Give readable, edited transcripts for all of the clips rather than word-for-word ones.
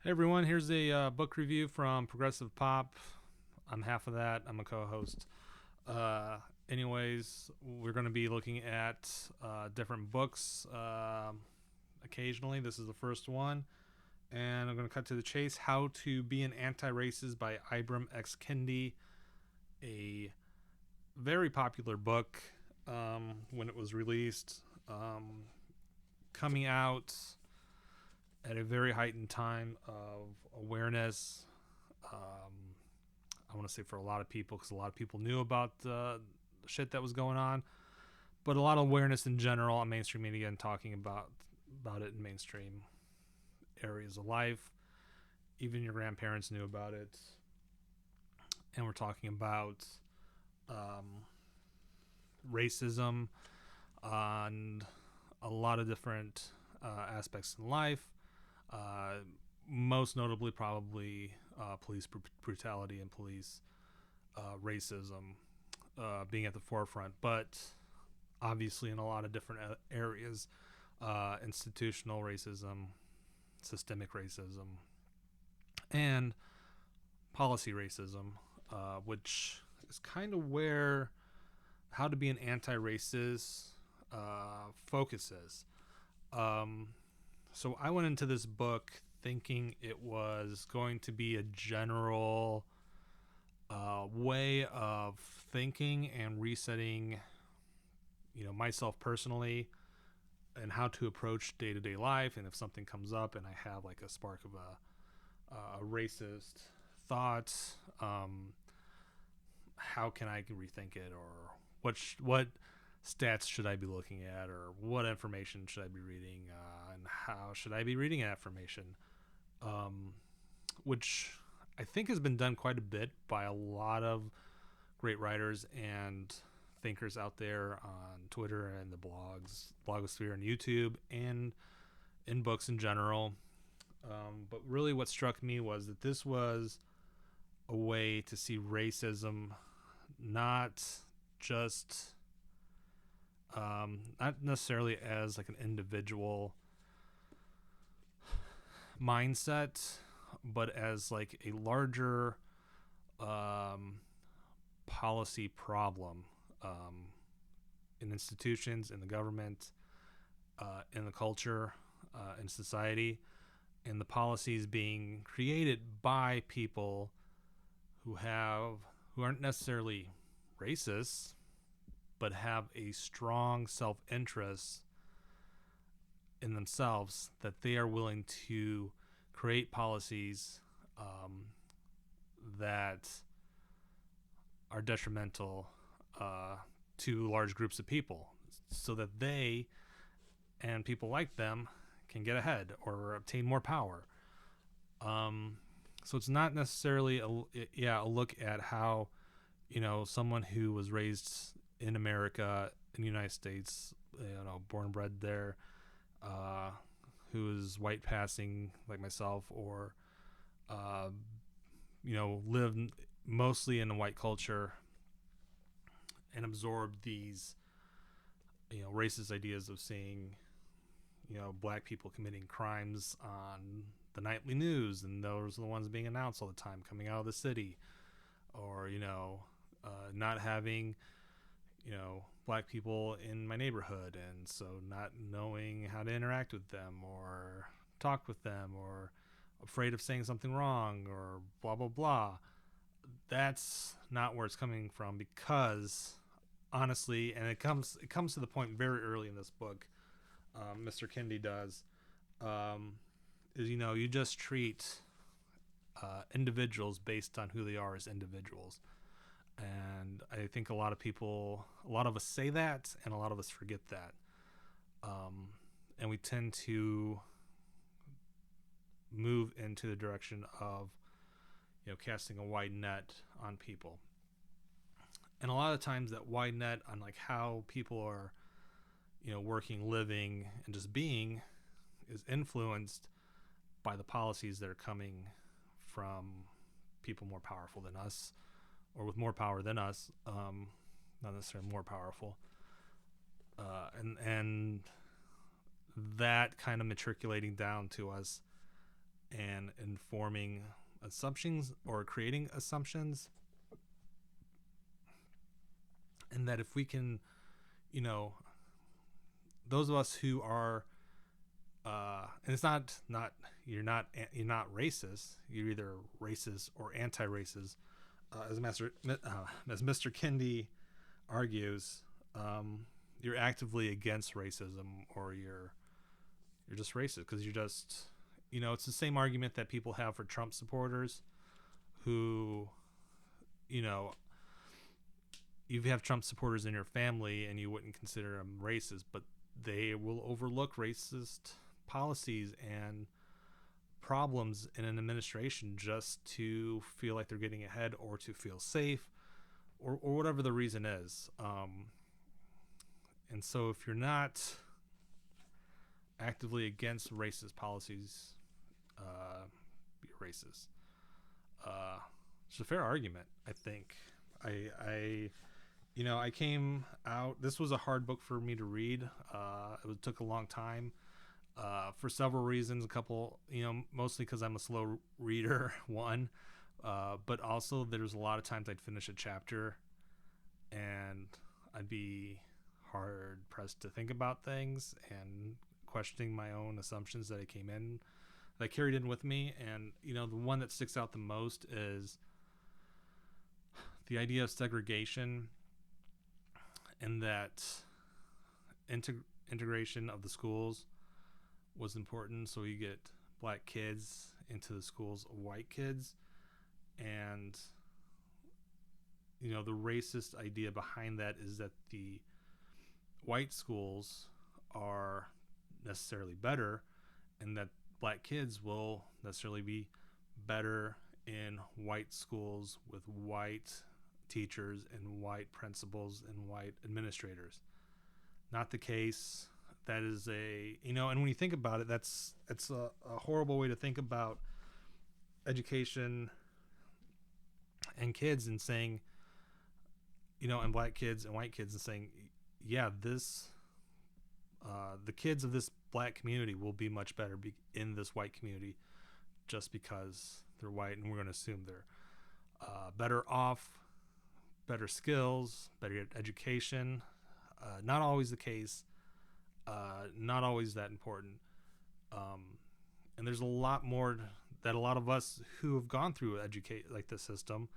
Hey everyone, here's a book review from Progressive Pop. I'm half of that. I'm a co-host. Uh, Anyways, we're going to be looking at different books occasionally. This is the first one, and I'm going to cut to the chase. How to Be an Anti-Racist by Ibram X. Kendi, a very popular book when it was released, coming out at a very heightened time of awareness. I want to say for a lot of people, because a lot of people knew about the shit that was going on, but a lot of awareness in general on mainstream media and talking about it in mainstream areas of life. Even your grandparents knew about it, and we're talking about um, racism on a lot of different aspects in life. Uh, Most notably, probably police brutality and police racism being at the forefront, but obviously in a lot of different areas, institutional racism, systemic racism, and policy racism, which is kind of where How to Be an Anti-Racist focuses. Um, so I went into this book thinking it was going to be a general way of thinking and resetting, myself personally, and how to approach day-to-day life. And if something comes up and I have like a spark of a racist thought, how can I rethink it, or what stats should I be looking at, or what information should I be reading, and how should I be reading information, um, which I think has been done quite a bit by a lot of great writers and thinkers out there on Twitter and the blogosphere and YouTube, and in books in general. But really, what struck me was that this was a way to see racism not just not necessarily as like an individual mindset, but as like a larger um, policy problem in institutions, in the government, in the culture, in society, and the policies being created by people who aren't necessarily racist, but have a strong self-interest in themselves, that they are willing to create policies that are detrimental to large groups of people, so that they and people like them can get ahead or obtain more power. Um, so it's not necessarily a look at how, someone who was raised in America, in the United States, born and bred there, uh, who is white passing like myself, or uh, lived mostly in a white culture and absorbed these racist ideas of seeing black people committing crimes on the nightly news, and those are the ones being announced all the time coming out of the city, or not having black people in my neighborhood, and so not knowing how to interact with them or talk with them, or afraid of saying something wrong, or blah blah blah. That's not where it's coming from, because honestly, and it comes to the point very early in this book. Mr. Kendi does, is you just treat individuals based on who they are as individuals. And I think a lot of us say that, and a lot of us forget that. And we tend to move into the direction of, casting a wide net on people. And a lot of times that wide net on like how people are, working, living, and just being, is influenced by the policies that are coming from people more powerful than us, or with more power than us, not necessarily more powerful, and that kind of matriculating down to us and informing assumptions or creating assumptions. And that if we can, you know, those of us who are, and it's not you're not racist. You're either racist or anti-racist, as Mr. Kendi argues. You're actively against racism, or you're just racist because you're just, it's the same argument that people have for Trump supporters, who, you have Trump supporters in your family and you wouldn't consider them racist, but they will overlook racist policies and problems in an administration just to feel like they're getting ahead, or to feel safe, or whatever the reason is. And so if you're not actively against racist policies, you're racist. It's a fair argument, I think. I came out. This was a hard book for me to read. It took a long time, for several reasons. A couple, mostly because I'm a slow reader, one, but also there's a lot of times I'd finish a chapter and I'd be hard pressed to think about things and questioning my own assumptions that I carried in with me. And, the one that sticks out the most is the idea of segregation, and that integration of the schools was important. So you get black kids into the schools of white kids, and the racist idea behind that is that the white schools are necessarily better, and that black kids will necessarily be better in white schools with white teachers and white principals and white administrators. Not the case. That is and when you think about it, it's a horrible way to think about education and kids, and saying, and black kids and white kids, and saying, yeah, the kids of this black community will be much better in this white community just because they're white, and we're going to assume they're better off, better skills, better education. Not always the case. Not always that important. And there's a lot more that a lot of us who have gone through the system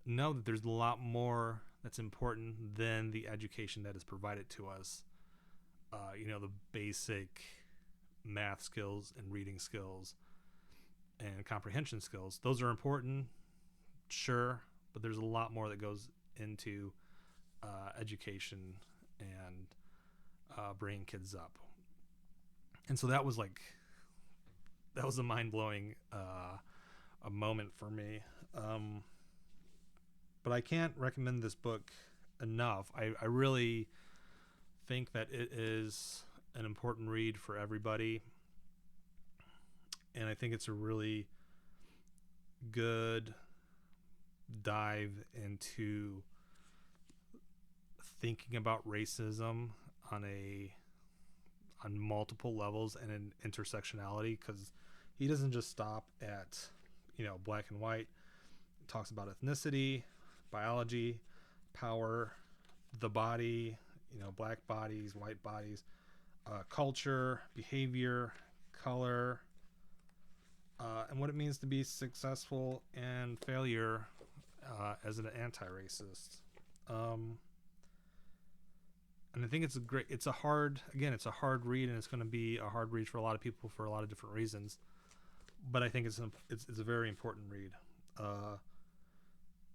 know, that there's a lot more that's important than the education that is provided to us. The basic math skills and reading skills and comprehension skills. Those are important, sure, but there's a lot more that goes into education and bringing kids up. And so that was a mind-blowing a moment for me. But I can't recommend this book enough. I really think that it is an important read for everybody, and I think it's a really good dive into thinking about racism on multiple levels and in intersectionality, because he doesn't just stop at black and white. He talks about ethnicity, biology, power, the body, black bodies, white bodies, culture, behavior, color, and what it means to be successful and failure as an anti-racist. And I think it's a hard read, and it's going to be a hard read for a lot of people for a lot of different reasons. But I think it's a very important read.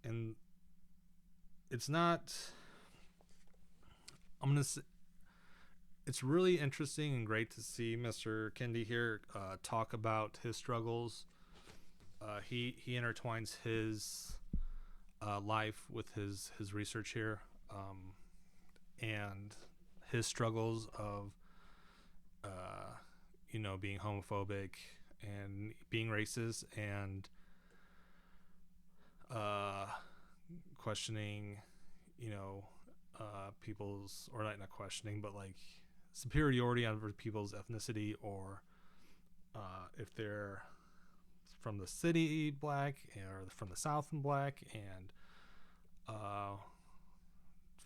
And it's not, it's really interesting and great to see Mr. Kendi here talk about his struggles. He intertwines his life with his research here, and his struggles of being homophobic and being racist, and questioning people's, or not questioning, but superiority over people's ethnicity, or if they're from the city black or from the South and black, and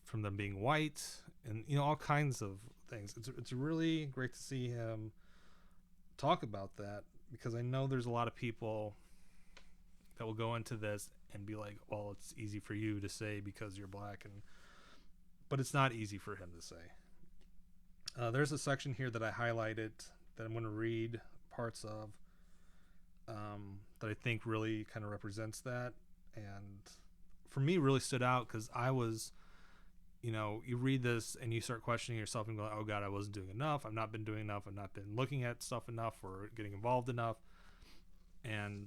from them being white, and all kinds of things. It's really great to see him talk about that, because I know there's a lot of people that will go into this and be like, well, it's easy for you to say because you're black, but it's not easy for him to say. There's a section here that I highlighted that I'm going to read parts of, that I think really kind of represents that, and for me really stood out because I was, you read this and you start questioning yourself and go, oh God, I wasn't doing enough. I've not been doing enough. I've not been looking at stuff enough or getting involved enough. And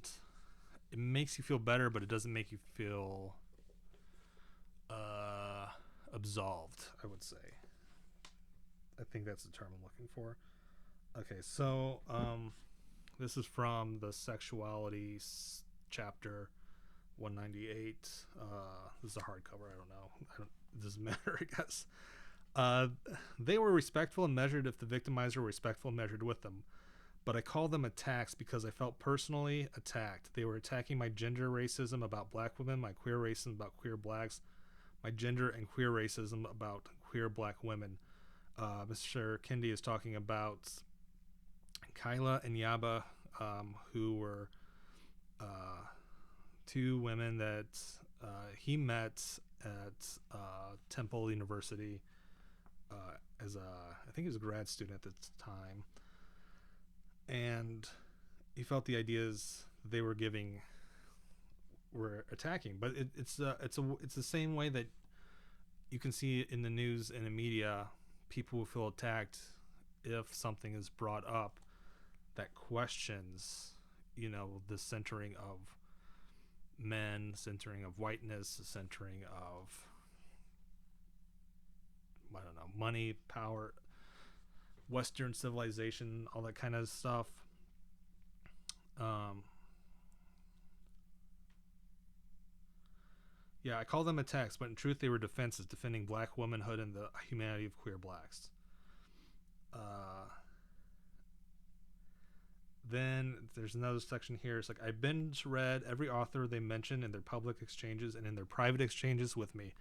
it makes you feel better, but it doesn't make you feel absolved, I would say. I think that's the term I'm looking for. Okay, so this is from the sexuality chapter 198. This is a hardcover. I don't know. It doesn't matter, I guess. They were respectful and measured if the victimizer were respectful and measured with them. But I call them attacks because I felt personally attacked. They were attacking my gender racism about black women, my queer racism about queer blacks, my gender and queer racism about queer black women. Mr. Kendi is talking about Kyla and Yaba, who were two women that he met at Temple University as I think he was a grad student at the time, and he felt the ideas they were giving were attacking. But it's the same way that you can see in the news and the media, people will feel attacked if something is brought up that questions, the centering of men, centering of whiteness, centering of, I don't know, money, power, Western civilization, all that kind of stuff. Yeah, I call them attacks, but in truth they were defenses, defending black womanhood and the humanity of queer blacks. Then there's another section here. It's like, I binge read every author they mention in their public exchanges and in their private exchanges with me.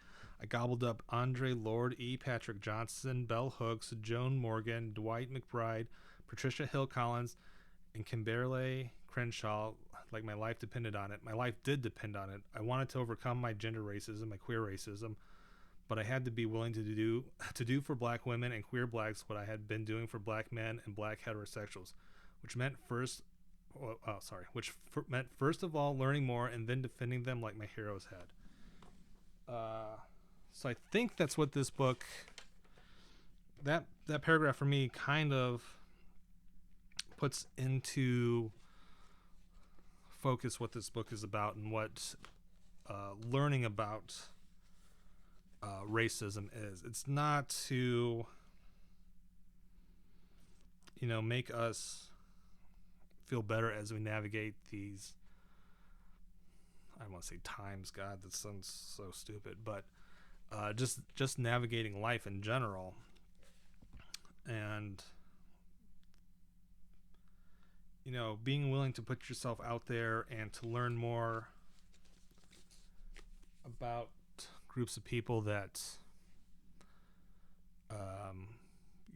I gobbled up Andre Lord, E. Patrick Johnson, Bell Hooks, Joan Morgan, Dwight McBride, Patricia Hill Collins, and Kimberly Crenshaw like my life depended on it. My life did depend on it. I wanted to overcome my gender racism, my queer racism, but I had to be willing to do for black women and queer blacks what I had been doing for black men and black heterosexuals, which meant first of all learning more and then defending them like my heroes had. So I think that's what this book, that paragraph for me kind of puts into focus what this book is about and what learning about racism is. It's not to, make us feel better as we navigate these, I don't want to say times, God, that sounds so stupid, but just navigating life in general. And being willing to put yourself out there and to learn more about groups of people that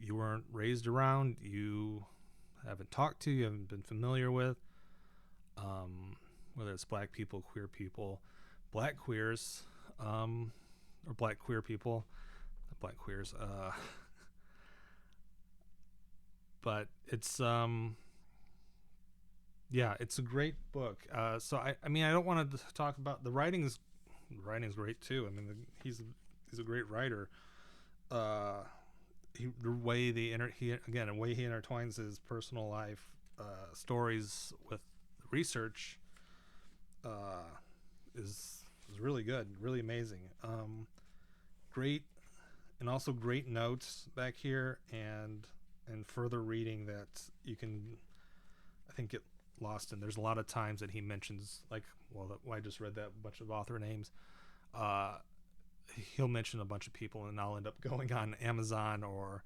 you weren't raised around, you haven't talked to, you haven't been familiar with, whether it's black people, queer people, black queers, or black queer people, black queers, but it's it's a great book. So I don't want to talk about the writing. The writing's great too. I mean, he's a great writer. The way he intertwines his personal life stories with research is really good, really amazing. Great, and also great notes back here, and further reading that you can, I think, get lost in. There's a lot of times that he mentions, like, I just read that bunch of author names. He'll mention a bunch of people, and I'll end up going on Amazon or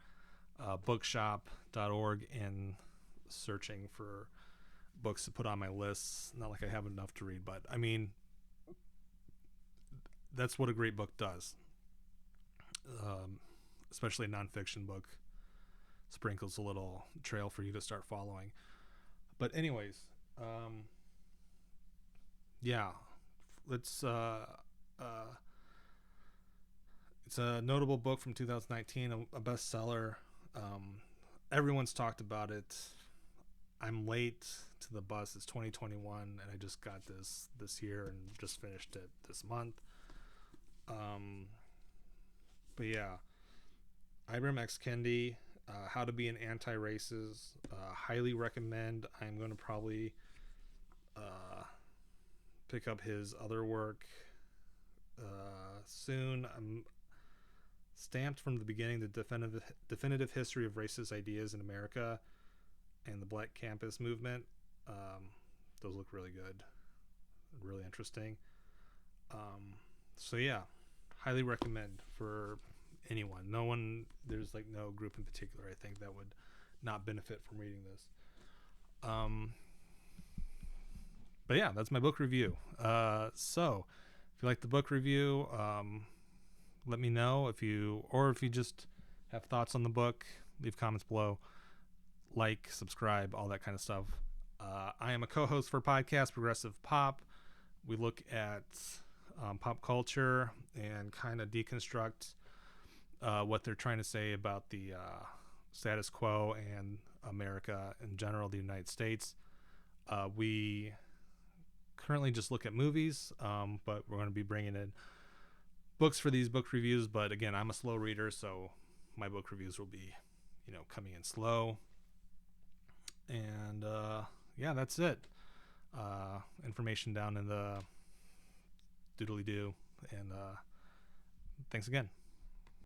bookshop.org and searching for books to put on my lists. Not like I have enough to read, but I mean, that's what a great book does. Especially a nonfiction book sprinkles a little trail for you to start following. But anyways, yeah, let's. It's a notable book from 2019, a bestseller. Everyone's talked about it. I'm late to the bus. It's 2021, and I just got this year and just finished it this month. But yeah, Ibram X. Kendi, How to Be an Antiracist. Highly recommend. I'm going to probably pick up his other work soon. I'm Stamped from the Beginning, the definitive history of racist ideas in America and the Black Campus Movement. Those look really good, really interesting. So yeah, highly recommend for anyone. There's like no group in particular I think that would not benefit from reading this. But yeah, that's my book review. So if you like the book review, let me know. If you just have thoughts on the book, leave comments below. Like, subscribe, all that kind of stuff. I am a co-host for podcast Progressive Pop. We look at pop culture and kind of deconstruct what they're trying to say about the status quo and America in general, the United States. We currently just look at movies, but we're going to be bringing in books for these book reviews. But again, I'm a slow reader, so my book reviews will be, coming in slow. And yeah, that's it. Information down in the doodly-doo. And thanks again.